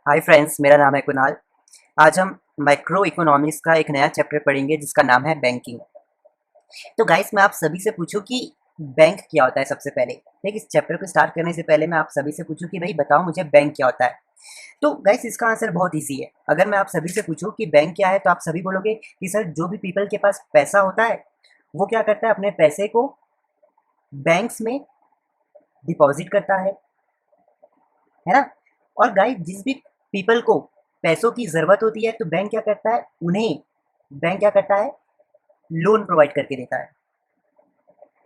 Hi friends, मेरा नाम है कुणाल। आज हम माइक्रो इकोनॉमिक्स का एक नया चैप्टर पढ़ेंगे जिसका नाम है बैंकिंग। तो गाइस, मैं आप सभी से पूछूं कि बैंक क्या होता है। सबसे पहले ठीक, इस चैप्टर को स्टार्ट करने से पहले मैं आप सभी से पूछूं कि भाई बताओ मुझे बैंक क्या होता है। तो गाइस, इसका आंसर बहुत ईजी है। अगर मैं आप सभी से पूछूं कि बैंक क्या है तो आप सभी बोलोगे कि सर, जो भी पीपल के पास पैसा होता है वो क्या करता है, अपने पैसे को बैंक्स में डिपॉजिट करता है ना। और गाइस, जिस भी पीपल को पैसों की ज़रूरत होती है तो बैंक क्या करता है, उन्हें बैंक क्या करता है, लोन प्रोवाइड करके देता है।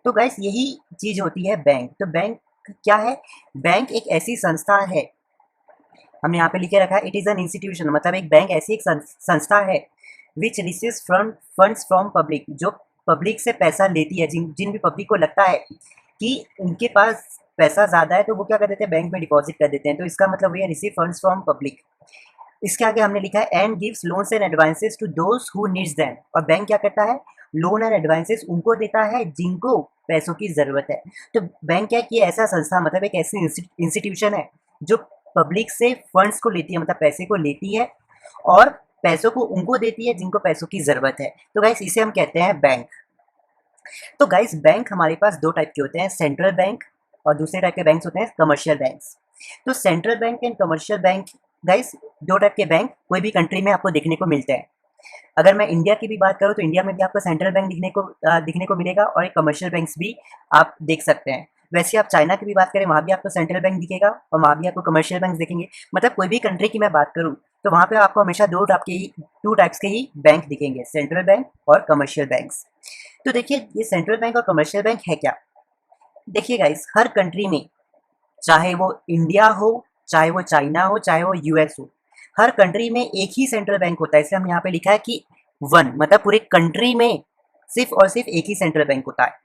तो गाइस, यही चीज़ होती है बैंक। तो बैंक क्या है? बैंक एक ऐसी संस्था है, हमने यहाँ पे लिखे रखा है, इट इज़ एन इंस्टीट्यूशन। मतलब एक बैंक ऐसी एक संस्था है which receives from funds from public, जो पब्लिक से पैसा लेती है। जिन जिन भी पब्लिक को लगता है कि उनके पास पैसा ज़्यादा है तो वो क्या कर देते हैं, बैंक में डिपॉजिट कर देते हैं। तो इसका मतलब ये रिसीव फंड्स फ्रॉम पब्लिक। इसके आगे हमने लिखा है and gives loans and advances to those who needs them. और बैंक क्या करता है, लोन एंड एडवांसेस उनको देता है जिनको पैसों की ज़रूरत है। तो बैंक क्या है कि ऐसा संस्था, मतलब एक ऐसी इंस्टीट्यूशन है जो पब्लिक से फंड्स को लेती है, मतलब पैसे को लेती है और पैसों को उनको देती है जिनको पैसों की ज़रूरत है। तो गाइस, इसे हम कहते हैं बैंक। तो गाइस, बैंक हमारे पास दो टाइप के होते हैं, सेंट्रल बैंक और दूसरे टाइप के बैंक्स होते हैं कमर्शियल बैंक्स। तो central bank and commercial bank, guys, दो टाइप के बैंक कोई भी कंट्री में आपको देखने को मिलते हैं। अगर मैं इंडिया की भी बात करूँ तो इंडिया में भी आपको सेंट्रल बैंक दिखने को मिलेगा और एक कमर्शियल बैंक्स भी आप देख सकते हैं। वैसे आप चाइना की भी बात करें, वहाँ भी आपको सेंट्रल बैंक दिखेगा और वहाँ भी आपको कमर्शियल बैंक दिखेंगे। मतलब कोई भी कंट्री की मैं बात करूँ तो वहाँ पे आपको हमेशा टू टाइप्स के ही बैंक दिखेंगे, सेंट्रल बैंक और कमर्शियल बैंक्स। तो देखिए, ये सेंट्रल बैंक और कमर्शियल बैंक है क्या। देखिए गाइस, हर कंट्री में, चाहे वो इंडिया हो, चाहे वो चाइना हो, चाहे वो यूएस हो, हर कंट्री में एक ही सेंट्रल बैंक होता है। इसलिए हम यहाँ पे लिखा है कि वन, मतलब पूरे कंट्री में सिर्फ और सिर्फ एक ही सेंट्रल बैंक होता है।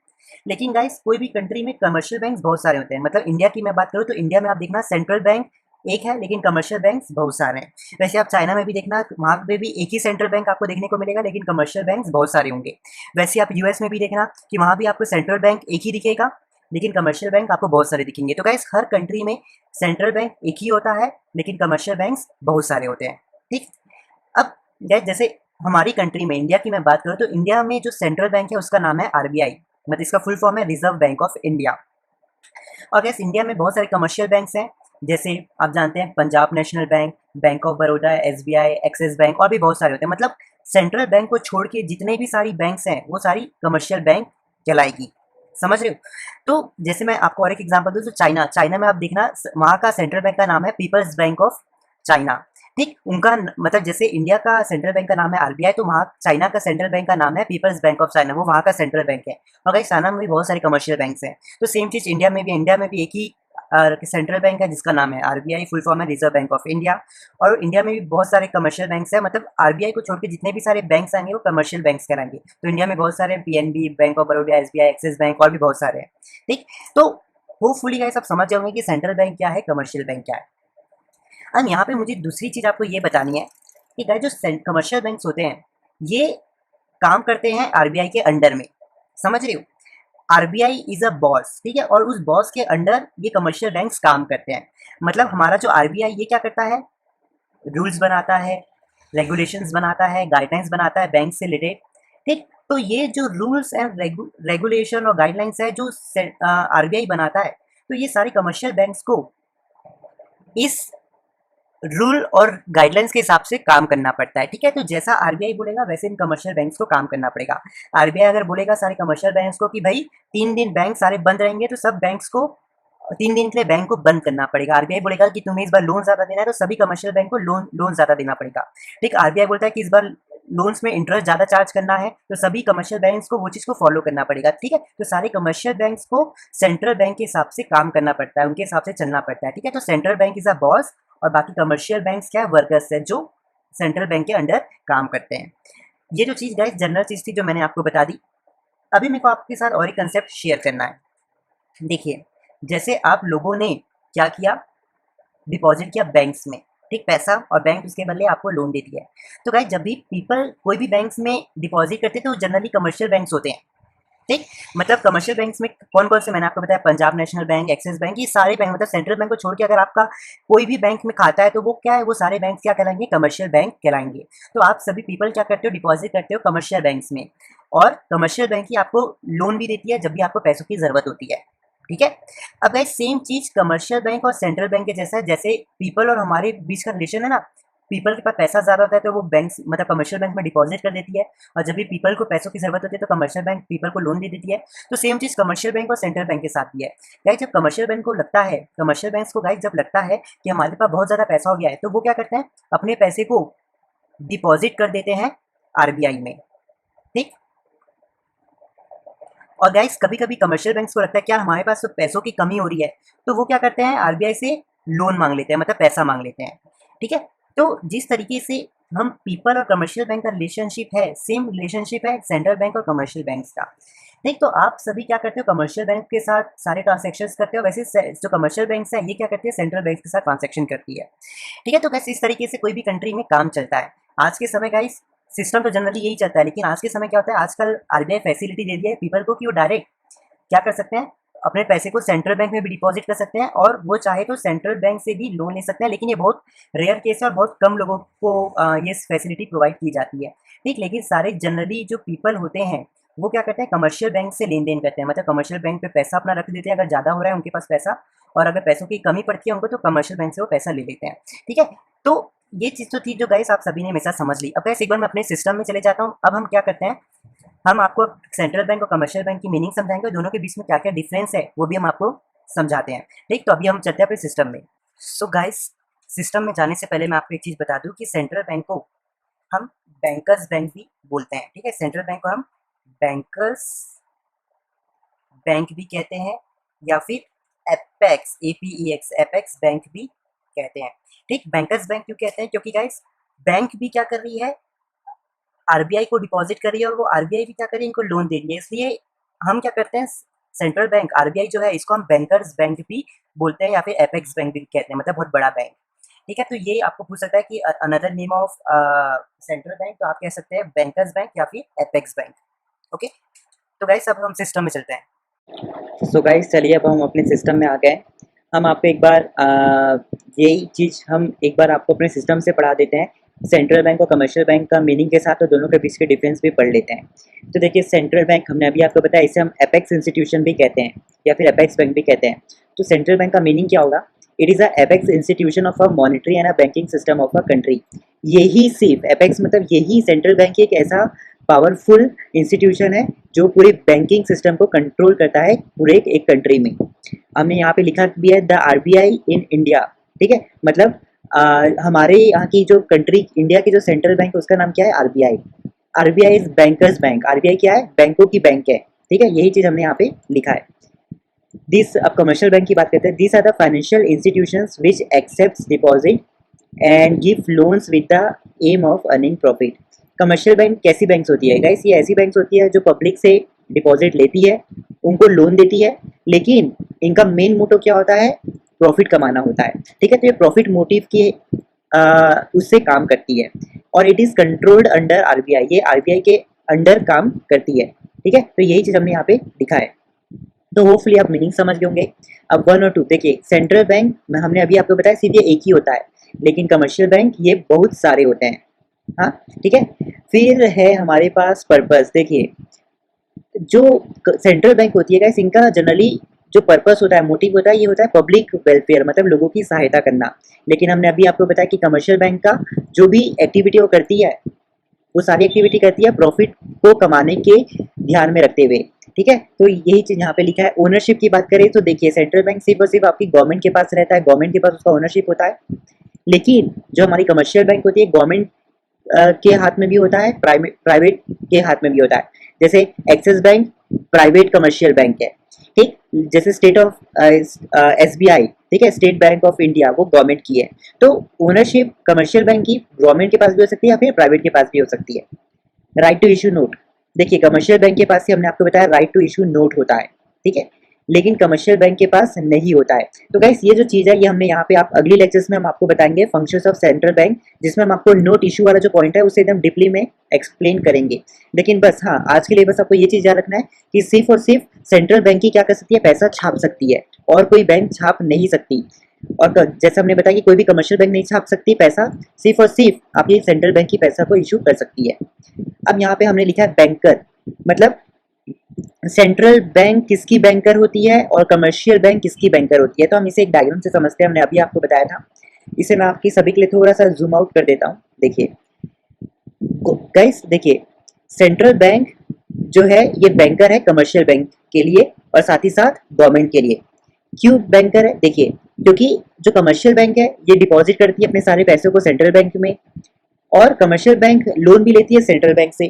लेकिन गाइस, कोई भी कंट्री में कमर्शियल बैंक बहुत सारे होते हैं। मतलब इंडिया की मैं बात करूँ तो इंडिया में आप देखना सेंट्रल बैंक एक है लेकिन कमर्शियल बैंक बहुत सारे हैं। वैसे आप चाइना में भी देखना, वहाँ पे भी एक ही सेंट्रल बैंक आपको देखने को मिलेगा लेकिन कमर्शियल बैंक बहुत सारे होंगे। वैसे आप यूएस में भी देखना कि वहाँ भी आपको सेंट्रल बैंक एक ही दिखेगा लेकिन कमर्शियल बैंक आपको बहुत सारे दिखेंगे। तो गाइस, हर कंट्री में सेंट्रल बैंक एक ही होता है लेकिन कमर्शियल बैंक्स बहुत सारे होते हैं। ठीक। अब गाइस, जैसे हमारी कंट्री में, इंडिया की मैं बात करूँ तो इंडिया में जो सेंट्रल बैंक है उसका नाम है आरबीआई। मतलब इसका फुल फॉर्म है रिजर्व बैंक ऑफ इंडिया। और गैस, इंडिया में बहुत सारे कमर्शियल बैंक्स हैं, जैसे आप जानते हैं Punjab national bank, bank of Baroda, SBI, axis bank और भी बहुत सारे होते हैं। मतलब सेंट्रल बैंक को छोड़ के जितने भी सारी बैंक्स हैं वो सारी कमर्शियल बैंक कहलाएगी। समझ रहे हो? तो जैसे मैं आपको और एक एग्जांपल दूं तो चाइना चाइना में आप देखना, वहाँ का सेंट्रल बैंक का नाम है पीपल्स बैंक ऑफ चाइना। ठीक, उनका मतलब जैसे इंडिया का सेंट्रल बैंक का नाम है आरबीआई, तो वहाँ चाइना का सेंट्रल बैंक का नाम है पीपल्स बैंक ऑफ चाइना, वो वहाँ का सेंट्रल बैंक है। और गाइस, चाइना में भी बहुत सारे कमर्शियल बैंक्स हैं। तो सेम चीज़ इंडिया में भी एक ही सेंट्रल बैंक है जिसका नाम है आरबीआई, फुल फॉर्म है रिजर्व बैंक ऑफ इंडिया। और इंडिया में भी बहुत सारे कमर्शियल बैंक्स हैं। मतलब आरबीआई को छोड़ के जितने भी सारे बैंक्स आएंगे वो कमर्शियल बैंक्स कहलाएंगे। तो इंडिया में बहुत सारे PNB, bank of Baroda, SBI, axis bank और भी बहुत सारे हैं। ठीक। तो होपफुली गाइस, आप समझ जाओगे कि सेंट्रल बैंक क्या है, कमर्शियल बैंक क्या है। अब यहाँ पे मुझे दूसरी चीज़ आपको ये बतानी है कि गाइस, जो कमर्शियल बैंक्स होते हैं ये काम करते हैं आरबीआई के अंडर में। समझ रहे हो? आरबीआई इज अ बॉस, ठीक है, और उस बॉस के अंडर ये कमर्शियल बैंक्स काम करते हैं। मतलब हमारा जो आरबीआई ये क्या करता है, रूल्स बनाता है, रेगुलेशंस बनाता है, गाइडलाइंस बनाता है बैंक से रिलेटेड। ठीक। तो ये जो रूल्स एंड रेगुलेशन और गाइडलाइंस है जो आरबीआई बनाता है, तो ये सारे कमर्शियल बैंक्स को इस रूल और गाइडलाइंस के हिसाब से काम करना पड़ता है। ठीक है, तो जैसा आरबीआई बोलेगा वैसे इन कमर्शियल बैंक्स को काम करना पड़ेगा। आरबीआई अगर बोलेगा सारे कमर्शियल बैंक्स को कि भाई 3 दिन बैंक सारे बंद रहेंगे, तो सब बैंक्स को 3 दिन के लिए बैंक को बंद करना पड़ेगा। आरबीआई बोलेगा कि तुम्हें इस बार लोन ज्यादा देना है तो सभी कमर्शियल बैंक को लोन ज्यादा देना पड़ेगा। ठीक, आरबीआई बोलता है कि इस बार लोन्स में इंटरेस्ट ज्यादा चार्ज करना है तो सभी कमर्शियल बैंक्स को वो चीज को फॉलो करना पड़ेगा। ठीक है, तो सारे कमर्शियल बैंक्स को सेंट्रल बैंक के हिसाब से काम करना पड़ता है, उनके हिसाब से चलना पड़ता है। ठीक है, तो central bank is a boss और बाकी कमर्शियल बैंक्स क्या है, वर्कर्स है जो सेंट्रल बैंक के अंडर काम करते हैं। ये जो चीज़ गाइस जनरल चीज़ थी जो मैंने आपको बता दी। अभी मेरे को आपके साथ और एक कंसेप्ट शेयर करना है। देखिए, जैसे आप लोगों ने क्या किया, डिपॉजिट किया बैंक्स में, ठीक, पैसा, और बैंक उसके बदले आपको लोन देती है। तो गाइस, जब भी पीपल कोई भी बैंक्स में डिपॉजिट करते हैं तो जनरली कमर्शियल बैंक्स होते हैं। ठीक। मतलब कमर्शियल बैंक्स में कौन कौन से मैंने आपको बताया, Punjab national bank, axis bank, ये सारे बैंक, मतलब सेंट्रल बैंक को छोड़ के अगर आपका कोई भी बैंक में खाता है तो वो क्या है, वो सारे बैंक क्या कहलाएंगे, कमर्शियल बैंक कहलाएंगे। तो आप सभी पीपल क्या करते हो, डिपॉजिट करते हो कमर्शियल बैंक्स में, और कमर्शियल बैंक ही आपको लोन भी देती है जब भी आपको पैसों की जरूरत होती है। ठीक है। अब गाइस सेम चीज कमर्शियल बैंक और सेंट्रल बैंक के जैसा है, जैसे पीपल और हमारे बीच का रिलेशन है ना, पीपल के पास पैसा ज्यादा होता है तो वो बैंक मतलब कमर्शियल बैंक में डिपॉजिट कर देती है, और जब भी पीपल को पैसों की जरूरत होती है तो कमर्शियल बैंक पीपल को लोन दे देती है। तो सेम चीज कमर्शियल बैंक और सेंट्रल बैंक के साथ भी है। गाइस जब कमर्शियल बैंक को लगता है, कमर्शियल बैंक को गाइस जब लगता है कि हमारे पास बहुत ज्यादा पैसा हो गया है, तो वो क्या करते हैं, अपने पैसे को डिपॉजिट कर देते हैं आरबीआई में। ठीक। और गाइस कभी कभी कमर्शियल बैंक्स को लगता है क्या हमारे पास तो पैसों की कमी हो रही है, तो वो क्या करते हैं, आरबीआई से लोन मांग लेते हैं, मतलब पैसा मांग लेते हैं। ठीक है। तो जिस तरीके से हम पीपल और कमर्शियल बैंक का रिलेशनशिप है, सेम रिलेशनशिप है सेंट्रल बैंक और कमर्शियल बैंक्स का। ठीक। तो आप सभी क्या करते हो, कमर्शियल बैंक के साथ सारे ट्रांजेक्शन करते हो, वैसे जो कमर्शियल बैंक है ये क्या करती है, सेंट्रल बैंक के साथ ट्रांजेक्शन करती है। ठीक है। तो कैसे इस तरीके से कोई भी कंट्री में काम चलता है। आज के समय गाइस सिस्टम तो जनरली यही चलता है, लेकिन आज के समय क्या होता है, आजकल आरबीआई फैसिलिटी दे दिया है पीपल को कि वो डायरेक्ट क्या कर सकते हैं, अपने पैसे को सेंट्रल बैंक में भी डिपॉजिट कर सकते हैं, और वो चाहे तो सेंट्रल बैंक से भी लोन ले सकते हैं, लेकिन ये बहुत रेयर केस है और बहुत कम लोगों को ये फैसिलिटी प्रोवाइड की जाती है। ठीक। लेकिन सारे जनरली जो पीपल होते हैं वो क्या करते हैं, कमर्शियल बैंक से लेन देन करते हैं, मतलब कमर्शियल बैंक पे पैसा अपना रख देते हैं अगर ज़्यादा हो रहा है उनके पास पैसा, और अगर पैसों की कमी पड़ती है उनको तो कमर्शियल बैंक से वो पैसा ले लेते हैं। ठीक है। तो ये चीज़ तो थी जो गाइस आप सभी ने हमेशा समझ ली। अब गाइस एक बार मैं अपने सिस्टम में चले जाता हूँ। अब हम क्या करते हैं, हम आपको सेंट्रल बैंक और कमर्शियल बैंक की मीनिंग समझाएंगे, दोनों के बीच में क्या क्या डिफरेंस है वो भी हम आपको समझाते हैं। ठीक। तो अभी हम चलते हैं अपने सिस्टम में। सो गाइस सिस्टम में जाने से पहले मैं आपको एक चीज़ बता दूं कि सेंट्रल बैंक को हम बैंकर्स बैंक भी बोलते हैं। ठीक है। सेंट्रल बैंक को हम बैंकर्स बैंक भी कहते हैं, या फिर एपेक्स एपीईएक्स एपेक्स बैंक भी कहते हैं। ठीक। बैंकर्स बैंक क्यों कहते हैं, क्योंकि गाइस बैंक भी क्या कर रही है, आरबीआई को डिपॉजिट कर रही है, और वो आरबीआई भी क्या कर रही है, इनको लोन दे रही है, इसलिए हम क्या करते हैं, सेंट्रल बैंक आरबीआई जो है इसको हम बैंकर्स बैंक भी बोलते हैं, या फिर एपेक्स बैंक भी कहते हैं, मतलब बहुत बड़ा बैंक। ठीक है। तो ये आपको पूछ सकता है कि another name of central bank, तो आप कह सकते हैं बैंकर्स बैंक या फिर एपेक्स बैंक। ओके। तो गाइस अब हम सिस्टम में चलते हैं। सो गाइस चलिए अब हम अपने सिस्टम में आ गए। हम आपको एक बार यही चीज़ हम एक बार आपको अपने सिस्टम से पढ़ा देते हैं, सेंट्रल बैंक और कमर्शियल बैंक का मीनिंग के साथ, तो दोनों के बीच के डिफरेंस भी पढ़ लेते हैं। तो देखिए सेंट्रल बैंक हमने अभी आपको बताया, इसे हम एपेक्स इंस्टीट्यूशन भी कहते हैं या फिर एपेक्स बैंक भी कहते हैं। तो सेंट्रल बैंक का मीनिंग क्या होगा, it is a apex institution of a monetary and a banking system of a country. यही सिर्फ एपेक्स मतलब यही सेंट्रल बैंक की एक ऐसा पावरफुल इंस्टीट्यूशन है जो पूरे बैंकिंग सिस्टम को कंट्रोल करता है पूरे एक कंट्री में। हमने यहाँ पे लिखा भी है द आरबीआई इन इंडिया। ठीक है। मतलब हमारे यहाँ की जो कंट्री इंडिया की जो सेंट्रल बैंक है उसका नाम क्या है, RBI. RBI is bankers bank. RBI क्या है, बैंकों की बैंक है। ठीक है। यही चीज हमने यहाँ पे लिखा है। दिस अब कमर्शियल बैंक की बात करते हैं। This are the financial institutions which accept deposit and give loans with the aim of earning profit. Commercial bank कैसी बैंक्स होती है गाइस, ये ऐसी बैंक्स होती है जो पब्लिक से डिपॉजिट लेती है, उनको लोन देती है, लेकिन इनका मेन मोटो क्या होता है, प्रॉफिट कमाना होता है। ठीक है। तो ये प्रॉफिट मोटिव की उससे काम करती है, और it is controlled under RBI. ये आरबीआई के अंडर काम करती है। ठीक है। तो यही चीज हमने यहाँ पे लिखा है। तो होपफुली आप मीनिंग समझ गए होंगे। अब 1 और 2 देखिए, सेंट्रल बैंक में हमने अभी आपको बताया सीधे एक ही होता है, लेकिन कमर्शियल बैंक ये बहुत सारे होते हैं। हाँ। ठीक है। फिर है हमारे पास पर्पस। देखिए जो सेंट्रल बैंक होती है गाइस, इनका जनरली जो पर्पस होता है, मोटिव होता है, ये होता है पब्लिक वेलफेयर, मतलब लोगों की सहायता करना। लेकिन हमने अभी आपको बताया कि कमर्शियल बैंक का जो भी एक्टिविटी वो करती है, वो सारी एक्टिविटी करती है प्रॉफिट को कमाने के ध्यान में रखते हुए। ठीक है। तो यही चीज यहाँ पे लिखा है। ओनरशिप की बात करें तो देखिए सेंट्रल बैंक सिर्फ और सिर्फ आपकी गवर्नमेंट के पास रहता है, गवर्नमेंट के पास उसका ओनरशिप होता है। लेकिन जो हमारी कमर्शियल बैंक होती है, गवर्नमेंट के हाथ में भी होता है, प्राइवेट के हाथ में भी होता है। जैसे axis bank private commercial bank है। ठीक। जैसे स्टेट ऑफ एसबीआई, ठीक है, स्टेट बैंक ऑफ इंडिया, वो गवर्नमेंट की है। तो ओनरशिप कमर्शियल बैंक की गवर्नमेंट के पास भी हो सकती है या फिर प्राइवेट के पास भी हो सकती है। राइट टू इशू नोट, देखिए कमर्शियल बैंक के पास ही हमने आपको बताया राइट टू इशू नोट होता है। ठीक है। लेकिन कमर्शियल बैंक के पास नहीं होता है। तो गाइस ये जो चीज़ है ये हमने यहाँ पे आप अगली लेक्चर्स में हम आपको बताएंगे फंक्शंस ऑफ सेंट्रल बैंक, जिसमें हम आपको नोट इशू वाला जो पॉइंट है उसे एकदम डीपली में एक्सप्लेन करेंगे। लेकिन बस हाँ, आज के लिए बस आपको ये चीज़ याद रखना है कि सिर्फ और सिर्फ सेंट्रल बैंक ही क्या कर सकती है, पैसा छाप सकती है, और कोई बैंक छाप नहीं सकती। और जैसे हमने बताया कि कोई भी कमर्शियल बैंक नहीं छाप सकती पैसा, सिर्फ और सिर्फ आपकी सेंट्रल बैंक की पैसा को इशू कर सकती है। अब यहाँ पे हमने लिखा है बैंकर, मतलब सेंट्रल बैंक किसकी बैंकर होती है और कमर्शियल बैंक किसकी बैंकर होती है। तो हम इसे एक डायग्राम से समझते हैं, हमने अभी आपको बताया था। इसे मैं आपकी सभी के लिए थोड़ा सा जूम आउट कर देता हूँ। देखिए गाइस, देखिए सेंट्रल बैंक जो है ये बैंकर है कमर्शियल बैंक के लिए और साथ ही साथ गवर्नमेंट के लिए। क्यों बैंकर है? देखिए क्योंकि जो कमर्शियल बैंक है ये डिपॉजिट करती है अपने सारे पैसों को सेंट्रल बैंक में, और कमर्शियल बैंक लोन भी लेती है सेंट्रल बैंक से।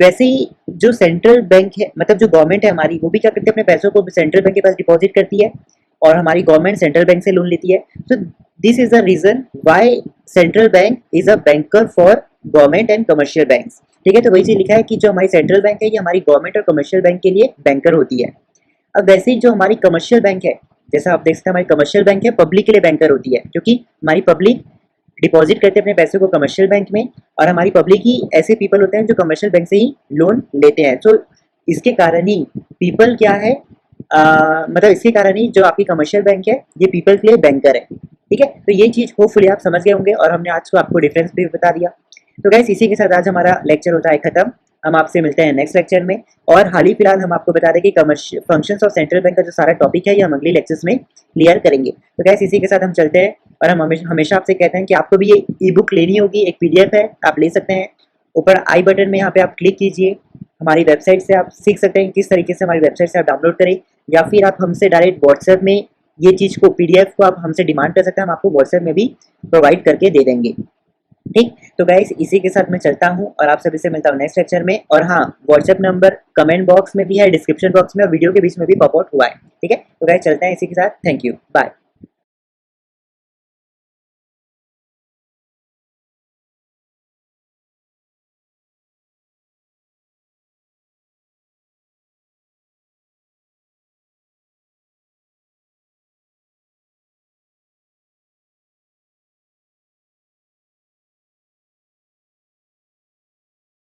वैसे ही जो सेंट्रल बैंक है, मतलब जो गवर्नमेंट है हमारी, वो भी क्या करती है, अपने पैसों को सेंट्रल बैंक के पास डिपॉजिट करती है, और हमारी गवर्नमेंट सेंट्रल बैंक से लोन लेती है। तो this is the reason why central bank is a banker for government and commercial banks. ठीक है, तो वही चीज लिखा है कि जो हमारी सेंट्रल बैंक है ये हमारी गवर्नमेंट और कमर्शियल बैंक के लिए बैंकर होती है। अब वैसे ही जो हमारी कमर्शियल बैंक है, जैसा आप देख सकते हैं हमारी कमर्शियल बैंक है पब्लिक के लिए बैंकर होती है, क्योंकि हमारी पब्लिक डिपॉजिट करते हैं अपने पैसे को कमर्शियल बैंक में, और हमारी पब्लिक ही ऐसे पीपल होते हैं जो कमर्शियल बैंक से ही लोन लेते हैं। तो इसके कारण ही पीपल क्या है, मतलब इसके कारण ही जो आपकी कमर्शियल बैंक है ये पीपल के लिए बैंकर है। ठीक है, तो ये चीज़ होपफुली आप समझ गए होंगे, और हमने आज को आपको डिफरेंस भी बता दिया। तो गाइस इसी के साथ आज हमारा लेक्चर होता है खत्म। हम आपसे मिलते हैं नेक्स्ट लेक्चर में, और हाल ही फिलहाल हम आपको बता दें कि commercial functions of central bank का जो सारा टॉपिक है ये हम अगली लेक्चर्स में क्लियर करेंगे। तो गाइस इसी के साथ हम चलते हैं, और हम हमेशा आपसे कहते हैं कि आपको भी ये ई बुक लेनी होगी, एक PDF है आप ले सकते हैं। ऊपर आई बटन में यहाँ पे आप क्लिक कीजिए, हमारी वेबसाइट से आप सीख सकते हैं किस तरीके से हमारी वेबसाइट से आप डाउनलोड करें, या फिर आप हमसे डायरेक्ट व्हाट्सएप में ये चीज़ को PDF को आप हमसे डिमांड कर सकते हैं, हम आपको व्हाट्सएप में भी प्रोवाइड करके दे देंगे। ठीक, तो गाइस इसी के साथ मैं चलता हूँ और आप सभी से मिलता हूँ नेक्स्ट लेक्चर में। और हाँ, व्हाट्सएप नंबर कमेंट बॉक्स में भी है, डिस्क्रिप्शन बॉक्स में और वीडियो के बीच में भी पॉप आउट हुआ है। ठीक है, तो गाइस चलते हैं इसी के साथ। Thank you, bye.